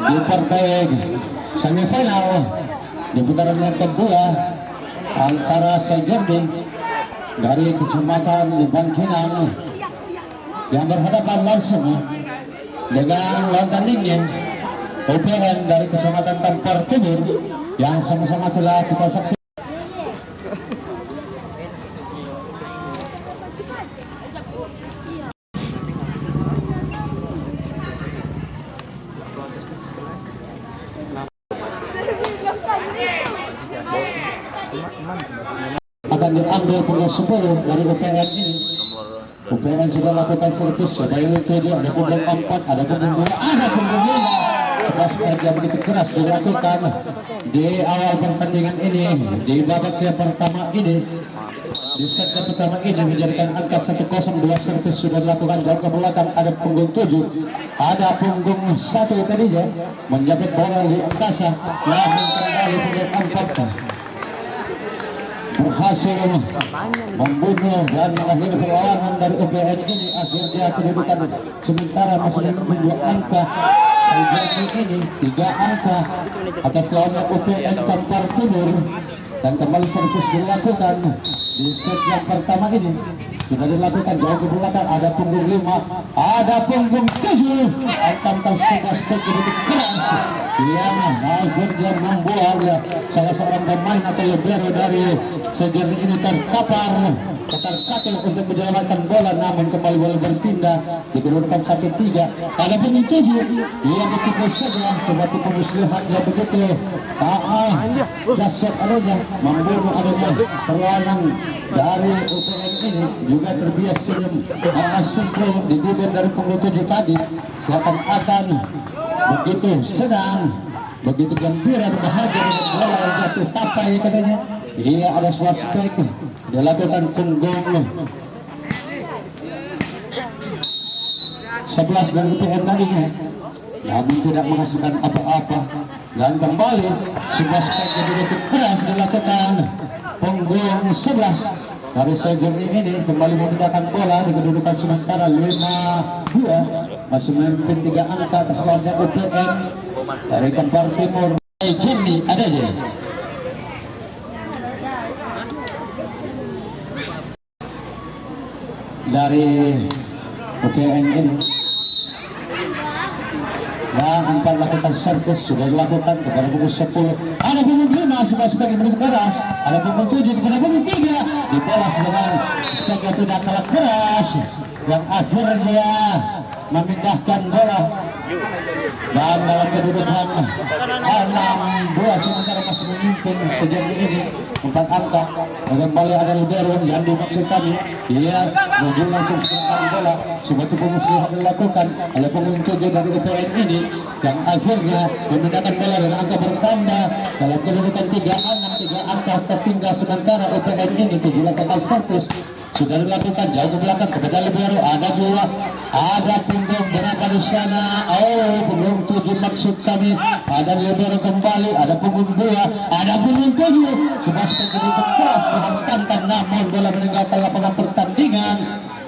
di partai semifinal di putaran yang kedua antara Sejerdi dari Kecamatan Bangkinang yang berhadapan langsung dengan lawan tandingnya UPN dari Kecamatan Kampar Timur yang sama-sama telah kita saksikan. Akan diambil pukul 10 dari UPN ini. UPN sudah lakukan servis, ada yang 7, ada pukul 4, ada pukul 2, ada pukul 5. Keras saja begitu keras dilakukan di awal pertandingan ini, di babak yang pertama ini, di set yang pertama ini menjadikan angka 1-0. 2 servis sudah dilakukan jauh ke belakang. Ada punggung 7, ada punggung 1 tadinya menjabat bola di angkasa, namun kembali punggung 4 berhasil membunuh dan mengakhiri perlawanan dari UPN ini. Akhirnya kedudukan sementara masih menunggu angka ini 3 angka atas lawannya UPN Kampar Timur, dan kembali servis dilakukan di set yang pertama ini sudah dilakukan jauh ke belakang. Ada punggung 5, ada punggung 7, angka sebelas begitu keras yang akhirnya membuat salah seorang pemain atau libero dari Sejerni ini terkapar, terkatil untuk menyelamatkan bola, namun kembali bola berpindah dikedudukan 1-3. Ada punggung 7 yang ditipu saja seperti pemuslihat yang begitu dasar adanya membunuh adanya perlawanan dari UPN ini. Juga terbiasa masuk di bibir dari punggung 7 tadi seakan-akan begitu senang, begitu gembira, bahagia dengan bola yang jatuh tapai katanya. Iya, ada suspek dilakukan punggung 11 dari UPN tadinya, namun tidak menghasilkan apa-apa, dan kembali suspek yang begitu keras dilakukan punggung 11 dari Sejerni ini kembali memindahkan bola di kedudukan sementara 5-2, masih memimpin 3 angka atas lawannya UPN dari Kampar Timur. Sejerni ada aja dari UPN ini, dan 4 lakukan servis sudah dilakukan kepada pukul 10. Ada pukul 5 sebagai begitu keras, ada pukul 7 kepada pukul 3 dibalas dengan sebagai tidak kalah keras yang akhirnya memindahkan bola, dan dalam kedudukan 6-2 sementara masih memimpin Sejerni ini 4 angka. Kembali ada libero yang dimaksud kami, ia menuju langsung sementara bola seperti pemuslihat dilakukan oleh punggung 7 dari UPN ini, yang akhirnya memindahkan bola dan angka bertambah dalam kedudukan 3-6. 3 angka tertinggal sementara UPN ini. 7 lakukan servis sudah dilakukan jauh ke belakang kepada libero. Ada 2, ada punggung berapa di sana? Oh, punggung 7 maksud kami. Ada libero kembali, ada punggung 2, ada punggung 7. Sebastian begitu keras dihantamkan, namun bola meninggalkan lapangan pertandingan.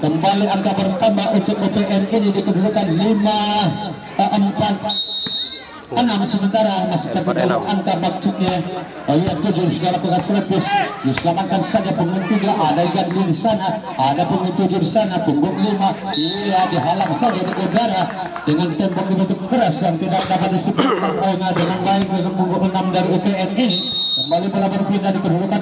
Kembali angka bertambah untuk UPN ini di kedudukan 5-4-6 sementara masih terdapat angka maksudnya. Yang 7 sudah lakukan servis, diselamatkan saja punggung 3. Ada yang di sana, ada punggung 7 di sana, punggung 5 iya dihalang saja di udara dengan tembok begitu keras yang tidak dapat disebutkan dengan baik dengan punggung 6 dari UPN ini. Kembali bola berpindah di kedudukan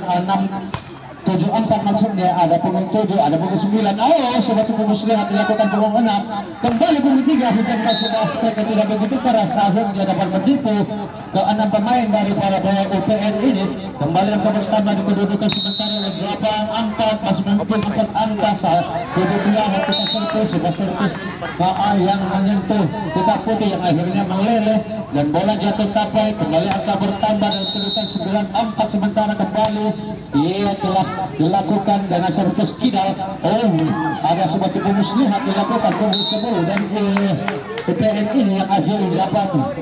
6-7-4 maksudnya. Ada punggung 7, ada punggung 9. Oh, seperti punggung 9 dilakukan punggung 6. Kembali punggung 3 bukan sebuah aspek yang tidak begitu keras, akhirnya dapat menipu ke 6 pemain dari para bola UPN ini. Kembali angka bertambah di kedudukan sementara 8-4, masih memimpin 4 angka saat kedua kita servis, sebuah servis yang menyentuh pita putih yang akhirnya meleleh dan bola jatuh tapai. Kembali angka bertambah dan kedudukan 9-4 sementara kembali ia telah dilakukan dengan servis kidal. Oh, ada seperti pemuslihat dilakukan punggung 10 dan UPN ini yang akhirnya dapat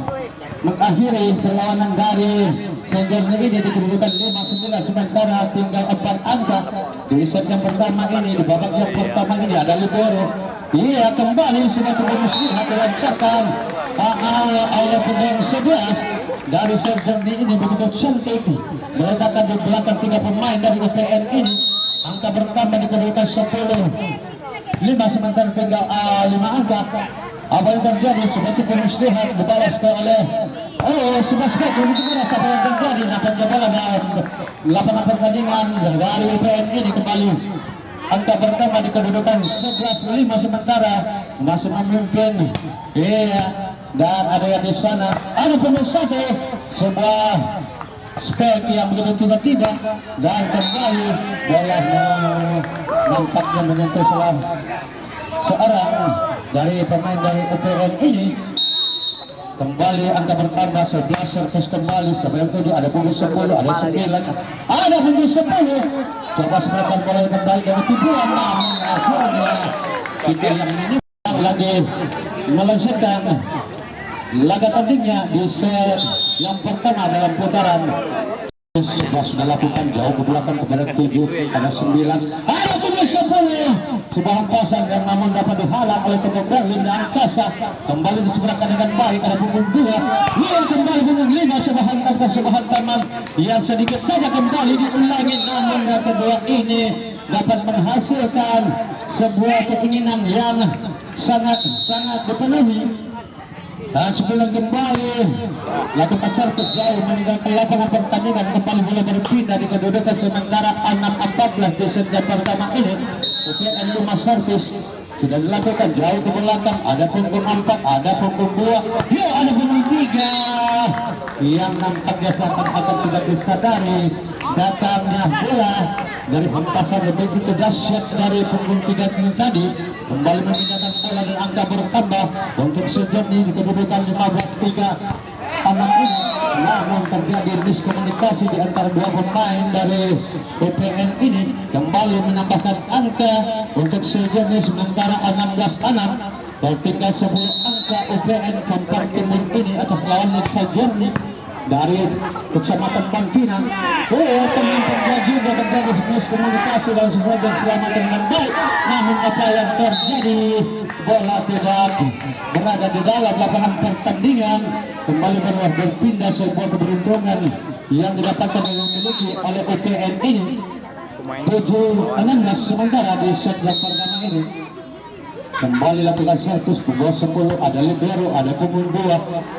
mengakhiri perlawanan dari Sejerni ini di kedudukan 5-9 sementara tinggal 4 angka di set yang pertama ini. Di babak yang pertama ini ada libero Iya, kembali sudah muslihat dilancarkan oleh pemain 11 dari Serjandi ini begitu cantik meletakkan di belakang 3 pemain dari UPN ini. Angka bertambah dikedudukan 10-5 sementara tinggal 5 angka. Apa yang terjadi? Sebagai muslihat dibalas oleh sebagai begitu merasa apa yang terjadi. Nampaknya bola dalam lapangan pertandingan dari UPN ini kembali. Angka pertama di kedudukan 11-5 sementara masih memimpin. Iya, dan ada yang di sana ada pemain satu sebuah spek yang begitu tiba-tiba dan kembali bola nampaknya menyentuh seorang dari pemain dari UPN ini. Kembali angka bertambah 11 servis kembali sebelum itu ada punggung 10, ada 9, ada punggung 10. Coba serangan bola kembali dari tujuan, namun akhirnya kita yang ini lagi melanjutkan laga tandingnya di set yang pertama dalam putaran. Sudah lakukan jauh ke belakang kepada 7, ada 9, ada punggung 10. Sebuah pasan yang namun dapat dihalang oleh pemain Berlin dan Angkasa. Kembali diseberangkan dengan baik, ada punggung 2. Ia kembali punggung 5, coba hantam ke sebuah hantaman yang sedikit saja kembali diulangi, namun yang kedua ini dapat menghasilkan sebuah keinginan yang sangat dipenuhi. Dan sebelum kembali lakukan servis jauh meninggalkan lapangan pertandingan, kembali boleh berpindah di kedudukan sementara 6-14 di set yang pertama ini. UPN 5 servis sudah dilakukan jauh ke belakang, ada punggung 4, ada punggung 2, ya ada punggung 3 yang nampaknya akan tidak disadari datangnya bola dari hempasan lebih begitu dahsyat dari punggung 3 ini tadi. Kembali memindahkan bola dan angka bertambah untuk Serjandi di kedudukan 15-3 ini. Namun terjadi miskomunikasi di antara 2 pemain dari UPN ini. Kembali menambahkan angka untuk Serjandi sementara 16-6. Tertinggal 10 angka UPN Kampar Timur ini atas lawan Serjandi dari Kecamatan Bangkinang. Teman-teman juga terjadi miskomunikasi dan sesuai dan selamat dengan baik. Namun apa yang terjadi, bola tidak berada di dalam lapangan pertandingan. Kembali berpindah sebuah keberuntungan yang didapatkan dan dimiliki oleh UPN ini. 7-16 sementara di set yang pertama ini. Kembali lakukan servis punggung 10, ada libero, ada punggung 2,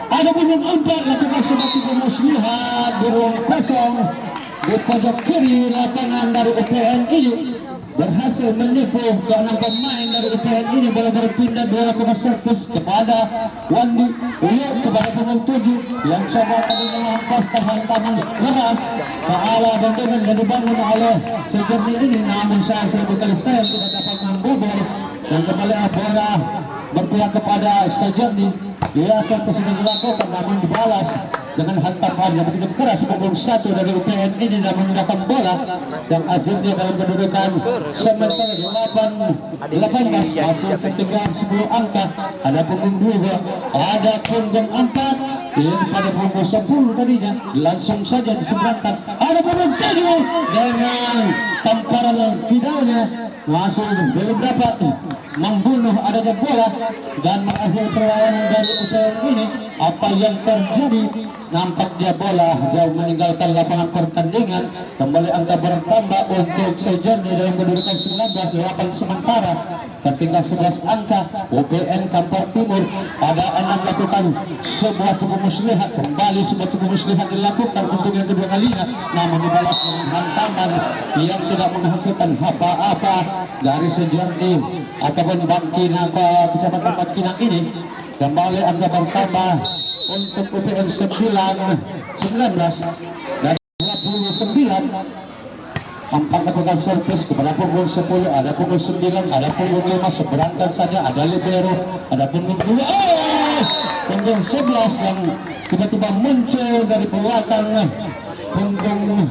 ada punggung 4, lakukan sebagai muslihat di ruang kosong di pojok kiri lapangan dari UPN ini. Berhasil menipu ke-6 pemain dari UPN ini, boleh berpindah dua lakukan servis kepada Wandi Uluk kepada punggung 7 yang coba tadi melampas tahan-tahan keras ke arah bantuan dan dibangun oleh Serjandi ini, namun saya berkali style tidak dapat membobol. Dan kembali bola berpihak kepada Serjandi. Dia servis sudah dilakukan namun dibalas dengan hantaman yang begitu keras punggung 1 dari UPN ini dan menggunakan bola yang akhirnya dalam kedudukan sementara 18 masih tertinggal 10 angka. Ada punggung 2, ada punggung 4 yang pada punggung 10 tadinya langsung saja diseberangkan. Ada punggung 7 dengan tamparan kidalnya masih belum dapat membunuh adanya bola dan mengakhiri perlawanan dari UPN ini. Apa yang terjadi? Nampaknya bola jauh meninggalkan lapangan pertandingan. Kembali angka bertambah untuk Serjandi dalam kedudukan 19-8 sementara tertinggal 11 angka. UPN Kampar Timur ada 6 lakukan sebuah tubuh muslihat. Kembali sebuah tubuh muslihat dilakukan untuk yang kedua kalinya, namun dibalas dengan hantaman yang tidak menghasilkan apa-apa dari Serjandi ataupun Bangkinang Kecamatan Bangkinang ini. Kembali angka bertambah untuk UPN 19 dan 29. 4 lakukan servis kepada punggung 10, ada punggung 9, ada punggung 5, seberangkan saja, ada libero, ada punggung 2, punggung 11 yang tiba-tiba muncul dari belakang punggung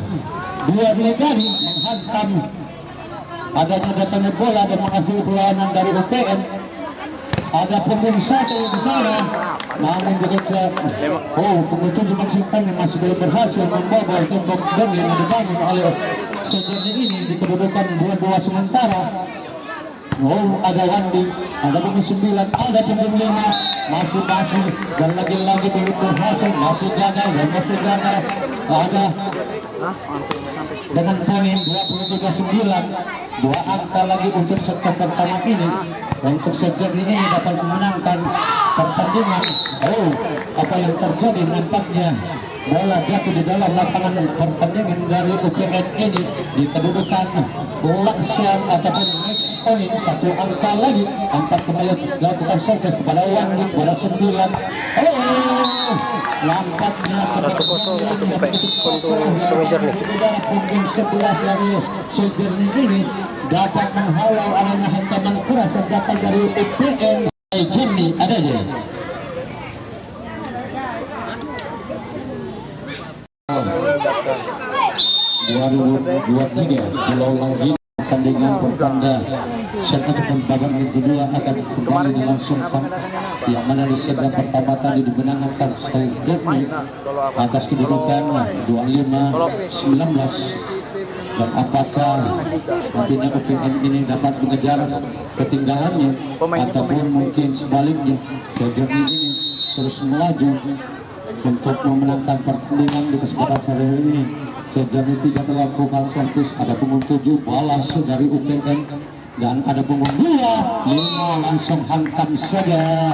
2 ini tadi menghantam adanya datangnya bola dan mengakhiri perlawanan dari UPN. Ada punggung 1 di sana, namun begitu punggung 7 maksudkan yang masih belum berhasil membobol tembok Berlin yang dibangun oleh Serjandi ini di kedudukan 2-2 sementara. Oh, ada Wandi, ada punggung 9, ada punggung 5, masih dan lagi-lagi punggung hasil masih gagal dan masih gagal. Ada dengan poin 23-9, 2 angka lagi untuk set pertama ini. Untuk sejauh ini dapat memenangkan pertandingan. Oh, apa yang terjadi nampaknya bola jatuh di dalam lapangan pertandingan dari UPN ini di kedudukan langsung ataupun next point 1 angka lagi. Angkat kembali dilakukan service kepada Wandi kepada 9. Oh, nampaknya 1-0 untuk Sungai Jernih. Punggung 11 dari Sungai Jernih ini dapat menghalau arahnya hantaman keras yang datang dari UPN Jernih. Ada aja 2023 pulau lagi pertandingan pertanda set ataupun babak yang kedua akan kembali dilangsungkan, yang mana di set yang pertama tadi dimenangkan Sungai Jernih atas kedudukan 25-19. Dan apakah nantinya UPN ini dapat mengejar ketinggalannya ataupun mungkin sebaliknya Sungai Jernih ini terus melaju untuk memenangkan pertandingan di kesempatan sore ini. Sejauh 3 telah melakukan servis, ada punggung 7 balas dari UPN dan ada punggung 2, 5 langsung hantam saja.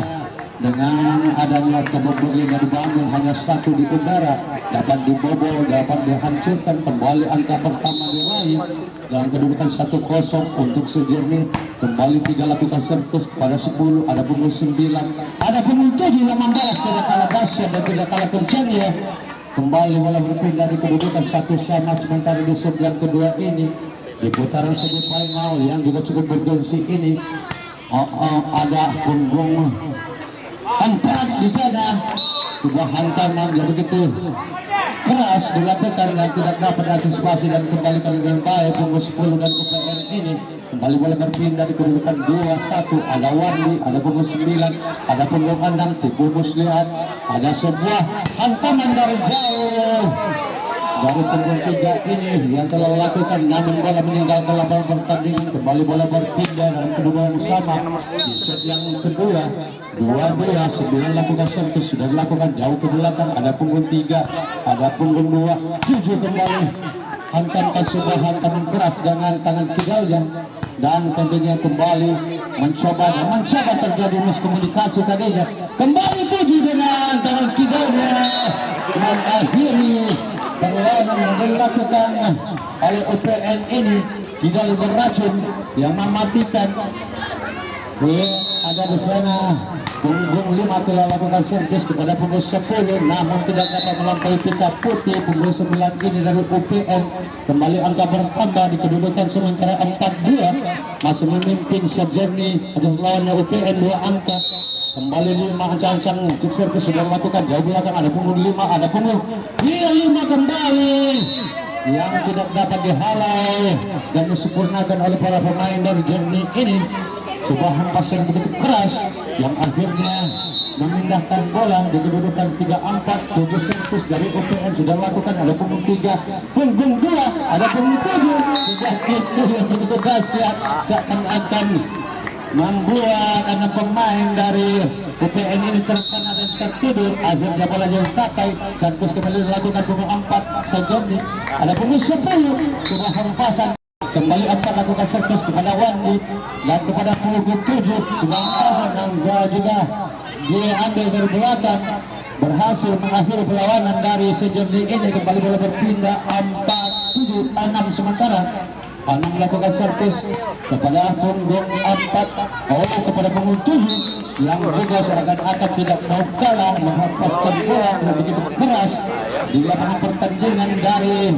Dengan adanya kebobol yang dibangun hanya 1 di udara, dapat dibobol, dapat dihancurkan. Kembali angka pertama diraih dan kedudukan 1-0 untuk Jernih. Kembali 3 lakukan servis kepada 10, ada punggung 9, ada punggung 7 yang membalas, tidak kalah dahsyat dan tidak kalah kencangnya. Kembali bola berpindah di kedudukan 1 sama, sementara di set yang kedua ini di putaran semifinal yang juga cukup bergengsi ini ada punggung 4 di sana. Sebuah hantaman yang begitu keras dilakukan dan tidak dapat antisipasi dan kembalikan dengan baik. Punggung 10 dan UPN ini kembali bola berpindah di kedudukan 2-1. Ada Wandi, ada punggung 9, ada punggung 6, Tipu Muslihat. Ada sebuah hantaman dari jauh dari punggung 3 ini yang telah lakukan, namun bola meninggalkan lapangan pertandingan. Kembali bola berpindah dalam kedudukan sama di set yang kedua. 2-2, 9 lakukan servis sudah dilakukan jauh ke belakang. Ada punggung 3, ada punggung 2, 7 kembali hantamkan sebuah hantaman keras dengan tangan kidalnya, dan tentunya kembali mencoba terjadi miskomunikasi tadinya. Kembali 7 dengan tangan kidalnya mengakhiri perlawanan yang dilakukan oleh UPN ini. Kidal beracun yang mematikan. Ada di sana punggung 5 telah lakukan servis kepada punggung 10, namun tidak dapat melampaui pita putih. Punggung 9 ini dari UPN kembali angka bertambah di kedudukan sementara 4-2, masih memimpin Jernih atas lawannya UPN 2 angka. Kembali 5 ancang-ancang untuk servis sudah melakukan jauh belakang. Ada punggung 5, ada punggung 5 kembali yang tidak dapat dihalau dan disempurnakan oleh para pemain dari Jernih ini. Sebuah hempas yang begitu keras yang akhirnya memindahkan bola di kedudukan 3-4. 7 servis dari UPN sudah lakukan. Ada punggung 3, punggung 2, ada punggung 7. Sudah itu yang begitu dahsyat seakan-akan membuat anak pemain dari UPN ini terkena dan tertidur. Akhirnya bola yang takai, servis kembali dilakukan punggung 4 Jernih. Ada punggung 10, sebuah hempasan. Kembali 4 lakukan servis kepada Wandi dan kepada punggung 7 sudah hempasan dan juga diambil dari belakang, berhasil mengakhiri perlawanan dari Jernih ini. Kembali bola berpindah 4-7-6 sementara 6 melakukan servis kepada punggung 4, kepada punggung 7 yang juga seakan-akan tidak mau kalah, menghempaskan bola yang begitu keras di lapangan pertandingan dari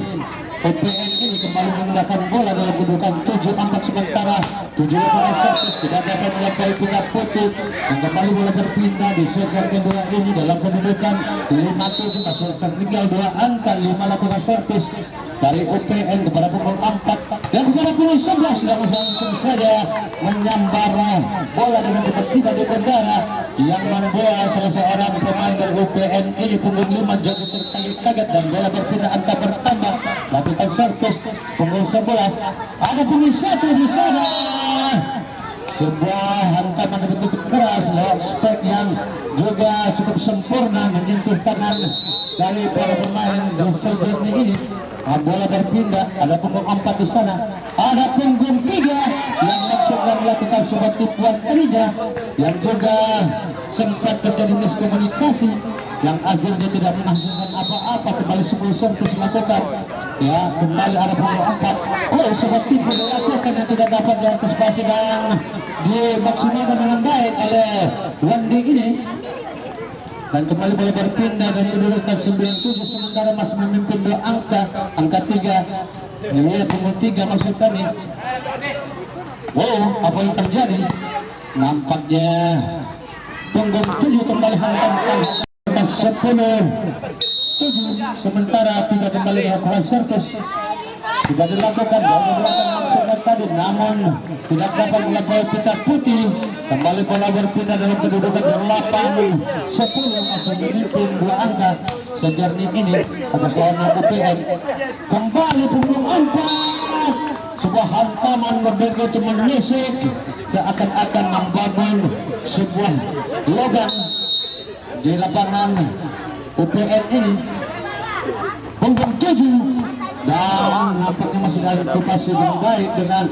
UPN ini. Kembali menggunakan bola dalam kedudukan 7-4 sementara 7 lakukan servis tidak dapat melampaui pita putih, dan kembali bola berpindah di set yang kedua ini dalam kedudukan 5-7, masih tertinggal 2 angka. 5 lakukan servis dari UPN kepada punggung 4 dan kepada punggung 11 yang langsung saja menyambar bola dengan tiba-tiba di bandara yang membuat salah seorang pemain dari UPN ini punggung 5 jadi terkaget-kaget dan bola berpindah angka bertambah. Lakukan servis punggung 11, ada punggung 1 di sana. sebuah hantaman yang begitu keras lewat spek yang juga cukup sempurna menyentuh tangan dari para pemain yang sejernih ini. Bola berpindah, ada punggung 4 di sana, ada punggung 3 yang langsung melakukan sebuah tipuan ketiga yang juga sempat terjadi miskomunikasi yang akhirnya tidak menghasilkan apa-apa. Kembali 10 servis dilakukan, ya kembali ada punggung 4. Sebuah tipu dilakukan yang tidak dapat diantisipasi dan dimaksimalkan dengan baik oleh Wandi ini. Dan kembali boleh berpindah dari kedudukan 97 sementara masih memimpin 2 angka 3. Ini punggung 3 maksud kami. Apa yang terjadi? Nampaknya punggung 7 kembali hantam 10-7 sementara tidak kembali melakukan servis. Tidak dilakukan dari belakang maksudnya tadi, namun tidak dapat melampaui pita putih. Kembali bola berpindah dalam kedudukan 8-10 masih memimpin 2 angka sejernih ini atas lawan UPN. Kembali punggung 4, sebuah hantaman begitu menyisik seakan-akan membangun sebuah lubang di lapangan UPN ini. Punggung 7 dan nampaknya masih dalam antisipasi dengan baik dengan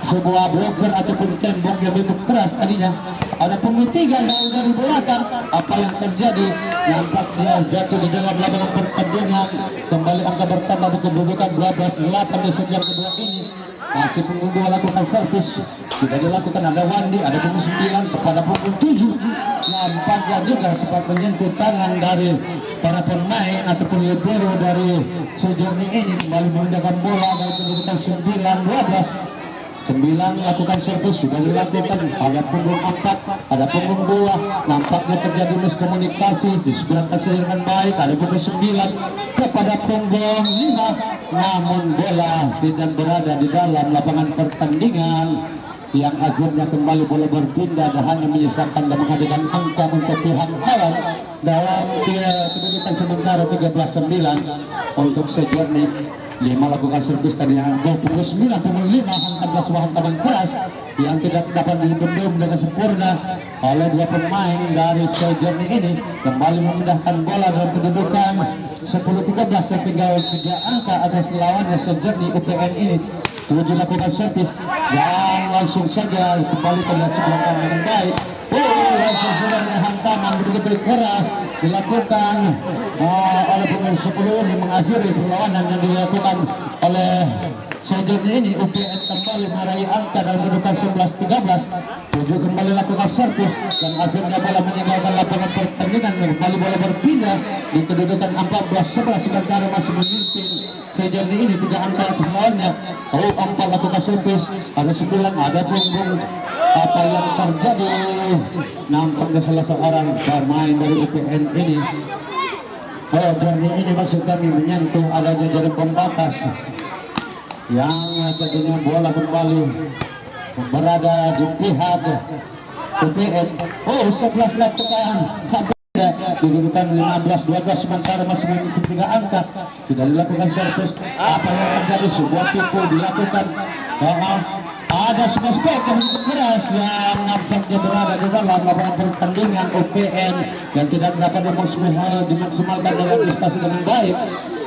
sebuah bloker ataupun tembok yang begitu keras tadinya. Ada punggung 3 jauh dari belakang. Apa yang terjadi? Nampaknya jatuh di dalam lapangan pertandingan. Kembali angka bertambah kedudukan 12-8 di set yang kedua ini. Masih punggung 2 lakukan servis, tidak dilakukan. Ada Wandi, ada punggung 9 kepada punggung 7. Nampaknya juga sempat menyentuh tangan dari para pemain ataupun libero dari sejernih ini. Kembali memindahkan bola dari kedudukan 9-12. 9 lakukan servis, sudah dilakukan. Ada punggung 4, ada punggung 2. Nampaknya terjadi miskomunikasi, disebutkan hasil dengan baik. Ada punggung 9 kepada punggung 5, namun bola tidak berada di dalam lapangan pertandingan yang akhirnya kembali bola berpindah dan hanya menyisakan dan menghadirkan angka untuk pihak lawan dalam kedudukan sementara 13-9 untuk sejernih. 5 lakukan servis tadi yang punggung 9, punggung 5 hantam sebuah hantaman keras yang tidak dapat dibendung dengan sempurna oleh 2 pemain dari sejernih ini. Kembali memindahkan bola dalam kedudukan 10-13, tertinggal 3 angka atas lawannya sejernih UPN ini. 7 lakukan servis dan langsung saja kembali ke belakang dengan baik. Langsung saja hantaman begitu keras dilakukan oleh pemain 10 yang mengakhiri perlawanan yang dilakukan oleh sejernih ini. UPN kembali meraih angka dalam kedudukan 11-13. 7 kembali lakukan servis dan akhirnya bola meninggalkan lapangan pertandingan. Kembali bola berpindah di kedudukan 14-11 sementara masih memimpin sejernih ini 3 angka atas lawannya. 4 lakukan servis, ada 9, ada punggung. Apa yang terjadi? Nampaknya salah seorang pemain dari UPN ini, jernih ini maksud kami menyentuh adanya jaring pembatas yang jadinya bola kembali berada di pihak UPN. 11 lakukan sampai didudukan 15-12 sementara masih memimpin 3 angka. Tidak dilakukan servis. Apa yang terjadi? Sebuah tipu dilakukan. Ada sebuah spek yang begitu keras yang nampaknya berada di dalam lapangan pertandingan UPN yang tidak dapat dimaksimalkan dengan antisipasi dengan baik.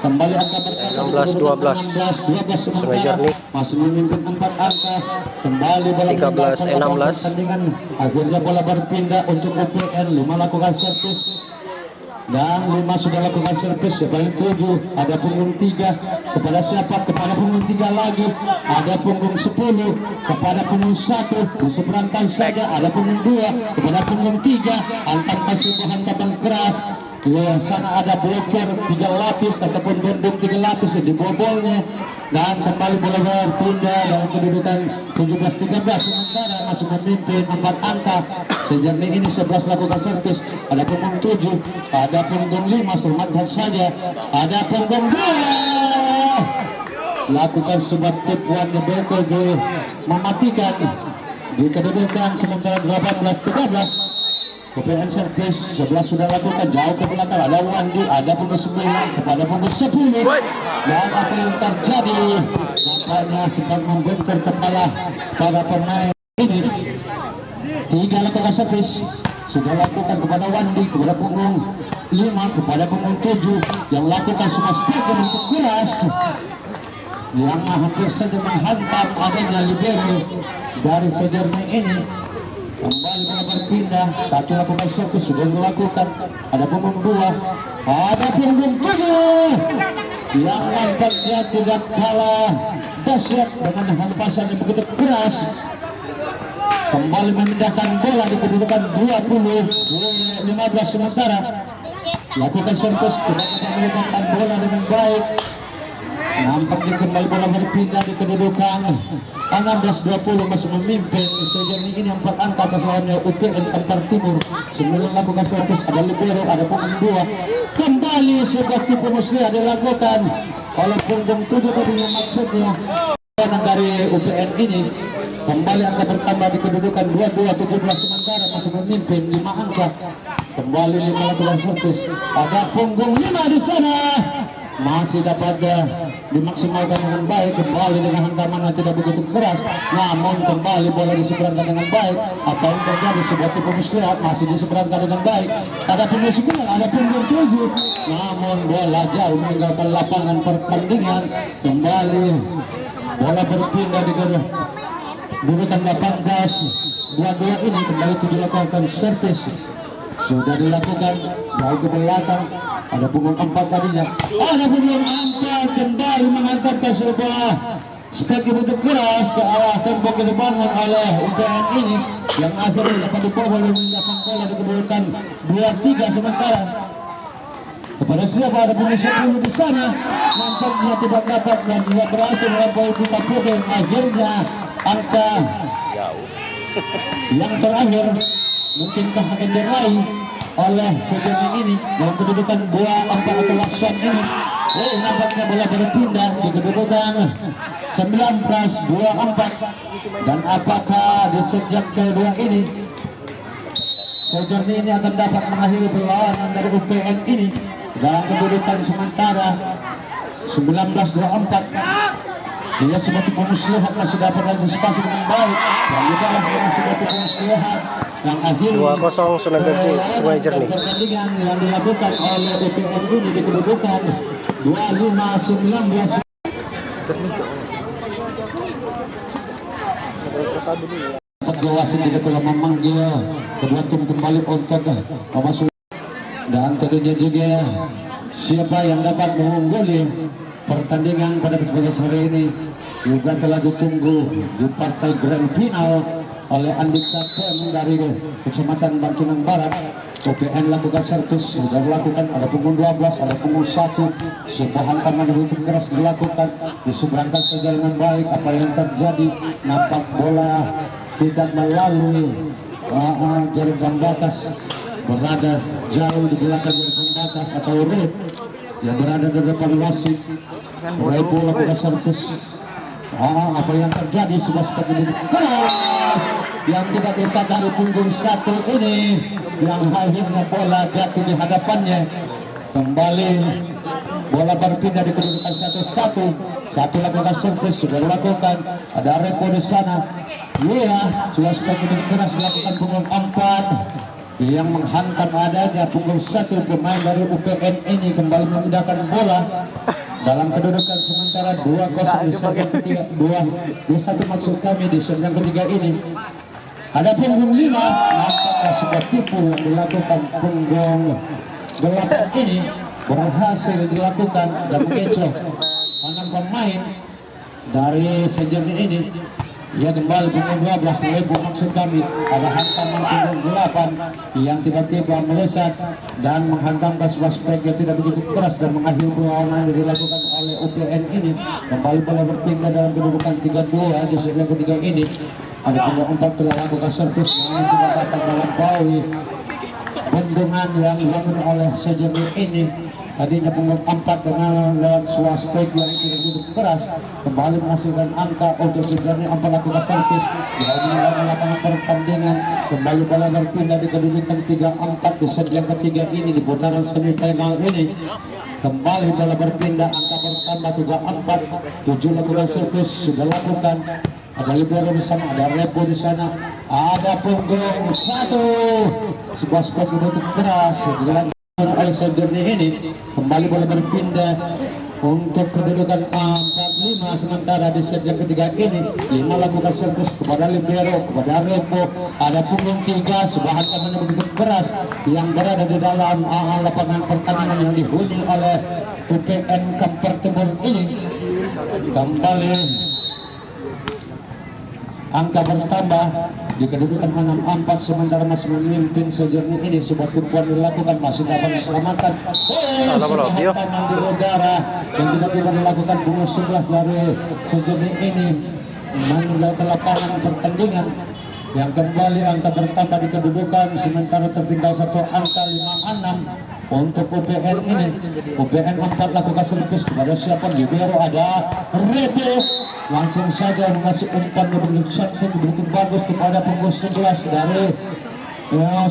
Kembali angka bertambah 16-12 sementara masih memimpin 4 angka. Kembali bola 13-16. Akhirnya bola berpindah untuk UPN. 5 lakukan servis dan 5 sudah lakukan servis. Sebanyak 7, ada punggung 3 kepada siapa? Kepada punggung 3 lagi. Ada punggung 10 kepada punggung 1 diseberangkan saja. Ada punggung 2 kepada punggung 3. Hantam masih hantaman keras. Ya, sana ada bloker 3 lapis ataupun bendung 3 lapis di bobolnya. Dan kembali bola berpindah dalam kedudukan 17-13 sementara masih memimpin 4 angka. Sejernih ini 11 lakukan servis. Ada punggung 7, ada punggung 5 selamatkan saja. Ada punggung 2 lakukan sebuah tipuan yang begitu mematikan di kedudukan sementara 18-13. UPN servis 11 sudah lakukan jauh ke belakang. Ada Wandi, ada punggung 9 kepada punggung 10. Dan apa yang terjadi? Nampaknya sempat membentur kepala para pemain ini. 3 lakukan servis sudah lakukan kepada Wandi, kepada punggung 5, kepada punggung 7 yang lakukan semua speaker untuk keras yang hampir saja menghantam adanya libero dari sedernya ini. Kembali bola berpindah, 1 lakukan servis sudah dilakukan, ada punggung 2, ada punggung 7 yang nampaknya tidak kalah dahsyat dengan hempasan yang begitu keras. Kembali memindahkan bola di kedudukan 20-15 sementara. Lakukan servis, tidak memindahkan bola dengan baik. Nampaknya kembali bola berpindah di kedudukan 16-20 masih memimpin. Sejauh ini 4 angka atas lawannya UPN Kampar Timur. 9 lakukan servis, ada libero, ada punggung 2. Kembali sebuah tipu muslihat dilakukan oleh punggung 7 tadinya maksudnya. Dari UPN ini kembali angka bertambah di kedudukan 22-17 sementara masih memimpin 5 angka. Kembali 5 lakukan servis, ada punggung 5 di sana. Masih dapat dimaksimalkan dengan baik, kembali dengan hantaman yang tidak begitu keras, namun kembali bola diseberangkan dengan baik. Apa yang terjadi sebuah tipu muslihat masih diseberangkan dengan baik. Ada punggung 9, ada punggung 7, namun bola jauh meninggalkan lapangan pertandingan. Kembali bola berpindah di kedudukan 18-22 ini. Kembali 7 lakukan servis sudah dilakukan jauh ke belakang. Ada punggung 4 tadinya, ada punggung 4 kembali menghantarkan sebuah spek begitu keras ke arah tembok yang dibangun oleh UPN ini yang akhirnya dapat dibobol dan memindahkan bola di kedudukan 2-3 sementara. Kepada siapa ada punggung 10 di sana, nampaknya tidak dapat dan tidak berhasil melampaui pita putih. Akhirnya angka yang terakhir mungkinkah akan diraih oleh sejauh ini dalam kedudukan 2-4 atau lasuan ini. Nampaknya bola berpindah di kedudukan 19-24. Dan apakah di sejak kedua ini sejauh ini akan dapat mengakhiri perlawanan dari UPN ini dalam kedudukan sementara 19-24. Dia sebagai pemuslihat masih dapat antisipasi dengan baik, dan juga masih dapat pemuslihat yang akhirnya 2-0 Sunagerji Sungai Jernih. Pertandingan yang dilakukan oleh UPN ini di kedudukan 25-19. Wasit juga telah memanggil kedua tim kembali untuk memasuki, dan tentunya juga siapa yang dapat mengungguli pertandingan pada kesempatan sore ini juga telah ditunggu di partai grand final oleh Andika Tem dari Kecamatan Bangkinang Barat. UPN lakukan servis, sudah dilakukan, ada punggung 12, ada punggung 1, sebuah hantaman yang begitu keras dilakukan, diseberangkan saja dengan baik. Apa yang terjadi, nampak bola tidak melalui jaringan batas, berada jauh di belakang jaringan batas atau root yang berada di depan wasit. Mulai bola lakukan servis. Apa yang terjadi sudah seperti ini keras yang tidak bisa dari punggung 1 ini yang akhirnya bola jatuh di hadapannya. Kembali bola berpindah di kedudukan 1-1 lakukan servis sudah dilakukan, ada Repo di sana. Iya, sudah seperti ini keras dilakukan punggung 4 yang menghantam adanya punggung 1 pemain dari UPN ini. Kembali memindahkan bola dalam kedudukan sementara 2-0 di set ketiga, 2-1 maksud kami di set yang ketiga ini. Ada punggung 5, nampaknya sebuah tipu yang dilakukan punggung 8 ini berhasil dilakukan dan mengecoh 6 pemain dari sejenis ini. Ya, kembali punggung 12 Repo maksud kami, ada hantaman punggung 8 yang tiba-tiba melesat dan menghantamkan sebuah spek yang tidak begitu keras dan mengakhiri perlawanan yang dilakukan oleh UPN ini. Kembali bola berpindah dalam kedudukan 3-2 di set yang ketiga ini. Ada punggung 4 telah lakukan servis yang tidak dapat melampaui bendungan yang dibangun oleh sejenis ini. Tadinya punggung 4 dengan lewat sebuah spek yang tidak begitu keras, kembali menghasilkan angka untuk sebenarnya 4 lakukan servis di lapangan pertandingan. Kembali bola berpindah di kedudukan 3-4 di set yang ketiga ini di putaran semifinal ini. Kembali bola berpindah, angka bertambah 3-4, 7 lakukan servis sudah lakukan. Ada libero di sana, ada Repo di sana, ada punggung 1 sebuah spot bentuk keras dilakukan oleh Sejerni ini. Kembali bola berpindah untuk kedudukan 4-5, sementara di set yang ketiga ini 5 lakukan servis kepada libero, kepada Repo. Ada punggung 3 sebuah hantaman yang begitu keras yang berada di dalam lapangan pertandingan yang dihuni oleh UPN Kampertebon ini. Kembali angka bertambah di kedudukan 6-4, sementara masih memimpin Sejerni ini. Sebuah tipuan dilakukan, masih dapat diselamatkan. Sebuah hantaman di udara yang tiba-tiba dilakukan punggung 11 dari Sejerni ini meninggalkan lapangan pertandingan. Yang kembali angka bertambah di kedudukan, sementara tertinggal 1 angka 5-6 untuk UPN ini. UPN 4 lakukan servis kepada siapa? Libero, ada Repo, langsung saja mengasih umpan yang begitu cantik, begitu bagus kepada punggung 11 dari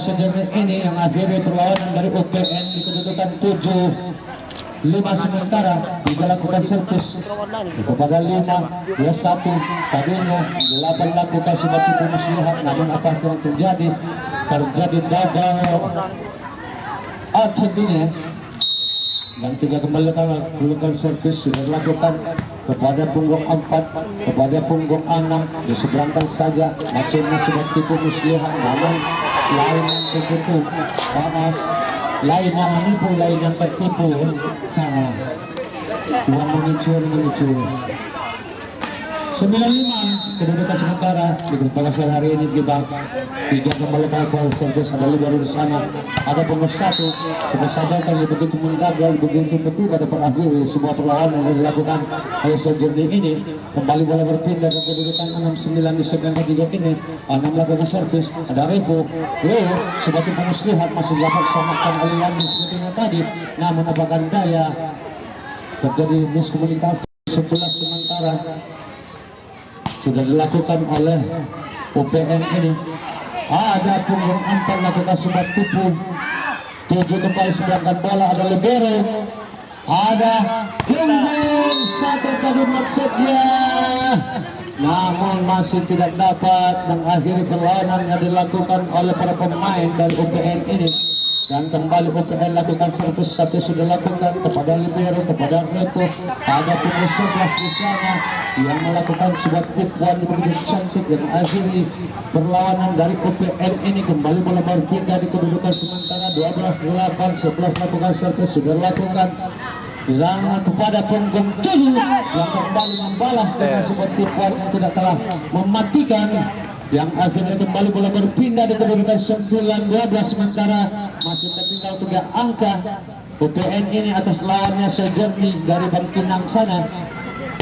Sejerni ini, yang akhirnya perlawanan dari UPN di kedudukan 7-5, sementara 3 lakukan servis kepada 5 1 tadinya 8 lakukan sebagai pemuslihat, namun apa yang terjadi double outshot dan 3 kembali lakukan servis sudah dilakukan kepada punggung 4, kepada punggung 6, diseberangkan saja maksudnya seperti pemuslihat, namun lain yang tertipu, lain yang menipu, lain yang tertipu. Uang menicu 95 kedudukan sementara di kesempatan hari ini kita 3 kembali kali servis, ada baru di sana, ada punggung 1 sudah sadarkan yang begitu mendadak, begitu tiba pada akhir sebuah perlawanan yang dilakukan oleh Sejerni ini. Kembali bola berpindah dan kedudukan 6-9 di set yang ketiga ini. 6 lakukan servis, ada Repo, sebagai pemuslihat masih dapat diselamatkan oleh Landis seperti tadi, namun apakah daya terjadi miskomunikasi 11, sementara sudah dilakukan oleh UPN ini. Ada punggung 4 lakukan sebuah tipu, 7 kembali seberangkan bola, ada libero, ada punggung 1 tadi maksudnya, namun masih tidak dapat mengakhiri perlawanan yang dilakukan oleh para pemain dari UPN ini. Dan kembali UPN lakukan servis 1 sudah lakukan kepada libero, kepada Repo, ada punggung 11 di sana yang melakukan sebuah tipuan yang begitu cantik yang akhiri perlawanan dari UPN ini. Kembali bola berpindah di kedudukan sementara 12-8, 11 lakukan servis sudah lakukan hilangan kepada punggung 7 yang kembali membalas dengan sebuah tipuan yang tidak kalah mematikan, yang akhirnya kembali bola berpindah di kedudukan 9-12, sementara masih tertinggal 3 angka. UPN ini atas lawannya Sejerni dari Bangkinang sana,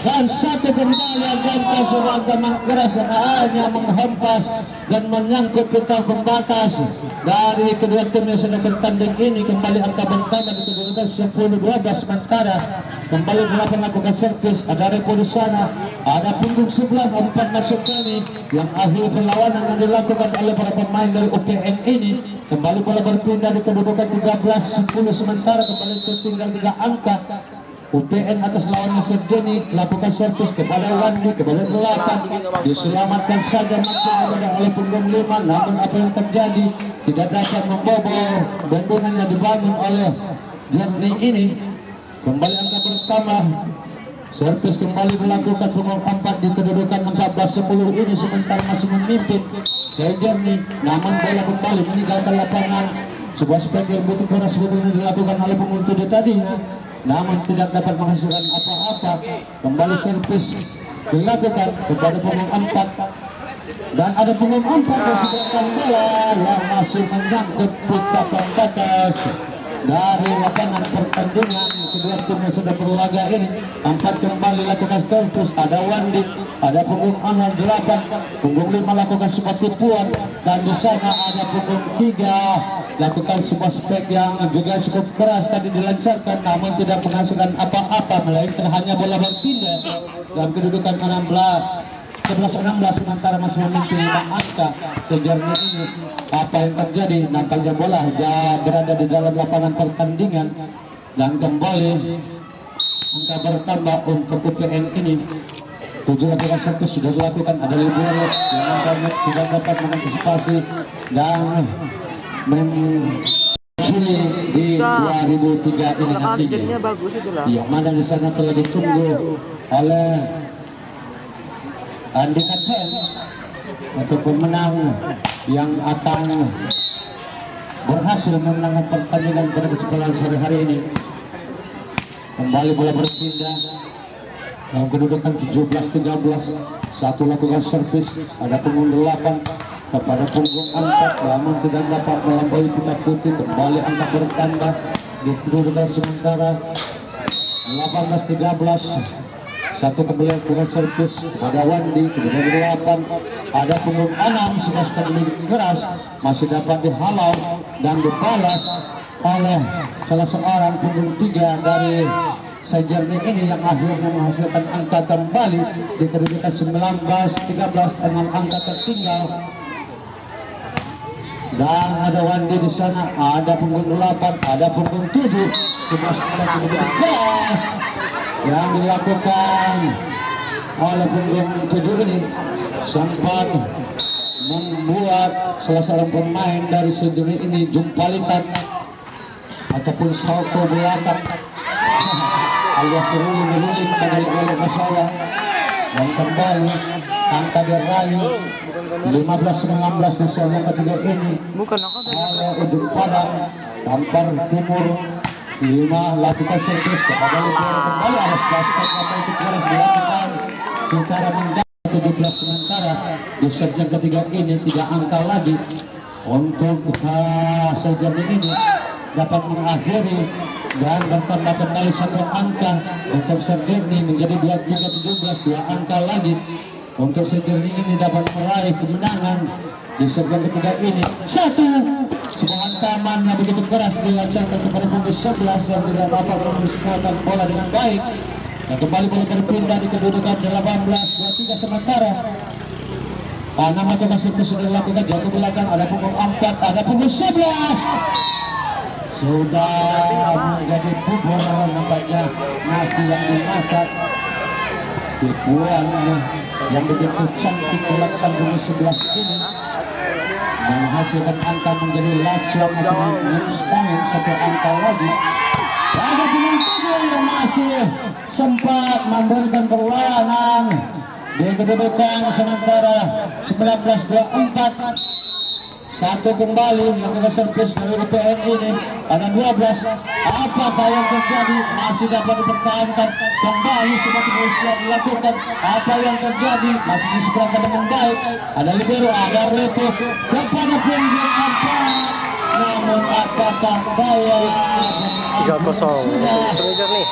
dan 1 kembali akan sebuah teman keras yang hanya menghempas dan menyangkut pita pembatas dari kedua tim yang sedang bertanding ini. Kembali angka bertambah di kedudukan 10-12, sementara kembali 8 lakukan servis, ada Repo di sana, ada punggung 11 4 masuk kali, yang akhir perlawanan yang dilakukan oleh para pemain dari UPN ini. Kembali bola berpindah di kedudukan 13-10, sementara kembali tertinggal 3 angka. UPN atas lawannya Sejerni lakukan servis kepada Wandi, kepada 8, diselamatkan saja maksudnya oleh punggung 5, namun apa yang terjadi tidak dapat membobol bendungan yang dibangun oleh Jerni ini. Kembali angka pertama, servis kembali dilakukan punggung 4 di kedudukan 14-10 ini, sementara masih memimpin Sejerni, namun bola kembali meninggalkan lapangan. Sebuah spek yang butuh keras sebetulnya dilakukan oleh punggung 7 tadi, namun tidak dapat menghasilkan apa-apa. Kembali servis dilakukan kepada punggung 4, dan ada punggung 4 yang sedangkan bola yang masih menyangkut pita pembatas dari lapangan pertandingan. Kedua tim yang sudah berlaga ini 4 kembali lakukan servis, ada Wandi, ada punggung 8, punggung 5 lakukan sebuah tipuan, dan di sana ada punggung 3 lakukan sebuah spek yang juga cukup keras tadi dilancarkan, namun tidak menghasilkan apa-apa, melainkan hanya bola berpindah dalam kedudukan 11-16, sementara masih memimpin 5 angka Sejerni ini. Apa yang terjadi? Nampaknya bola berada di dalam lapangan pertandingan, dan kembali angka bertambah untuk UPN ini. tujuh lakukan satu sudah dilakukan, ada libero yang nampaknya tidak dapat mengantisipasi dan mencuri di 2003 ini nantinya. jadinya bagus itulah. Yang mana di sana telah ditunggu oleh Andika Chen untuk pemenang yang akan berhasil memenangkan pertandingan pada kesempatan sore hari ini. Kembali bola berpindah dalam kedudukan 17-13. Satu lakukan servis, ada punggung 8 kepada punggung 4, namun tidak dapat melampaui pita putih. Kembali angka bertambah di kedudukan sementara 18-13. Satu kembali lakukan servis pada Wandi, kemudian 8 ada punggung 6, sudah sekali keras masih dapat dihalau dan dibalas oleh salah seorang punggung 3 dari Sejernih ini yang akhirnya menghasilkan angka kembali di kedudukan 19-13 dengan angka tertinggal. Dan ada Wandi di sana, ada punggung 8, ada punggung 7, sudah sekali keras yang dilakukan oleh punggung 7 ini sempat membuat salah seorang pemain dari Sejernih ini jumpalitan ataupun salto belakang alias ruling kembali oleh masalah dan kembali angka diraih 15-19 di set yang ketiga ini oleh ujung padang Tampar Timur 5 lakukan servis kepada libero kembali ada basket apa itu harus dilakukan secara mendadak 17 sementara di set yang ketiga ini 3 angka lagi untuk Sejernih ini dapat mengakhiri dan bertambah kembali 1 angka untuk Sejernih menjadi 23-17, 2 angka lagi untuk Sejernih ini dapat meraih kemenangan di set yang ketiga ini. Sebuah hantaman yang begitu keras dilancarkan kepada punggung 11 yang tidak dapat menguasai bola dengan baik dan kembali boleh berpindah di kedudukan 18-23 sementara. Nama masih sudah dilakukan jatuh belakang, ada punggung 4, ada punggung 11 sudah menjadi bubur nampaknya nasi yang dimasak dibuang yang begitu cantik dilakukan punggung 11 ini menghasilkan angka menjadi lasuang atau minus poin 1 angka lagi. Ada punggung 7 yang masih sempat memberikan perlawanan di kedudukan sementara 19-24. Satu kembali melakukan servis dari PN ini ada 12. Apakah yang terjadi? Masih dapat dipertahankan kembali seperti yang dilakukan. Apa yang terjadi? Masih diseberangkan dengan baik. Ada libero, ada reto kepada punggung 4. Namun apakah bayar 3-0 Sejernih.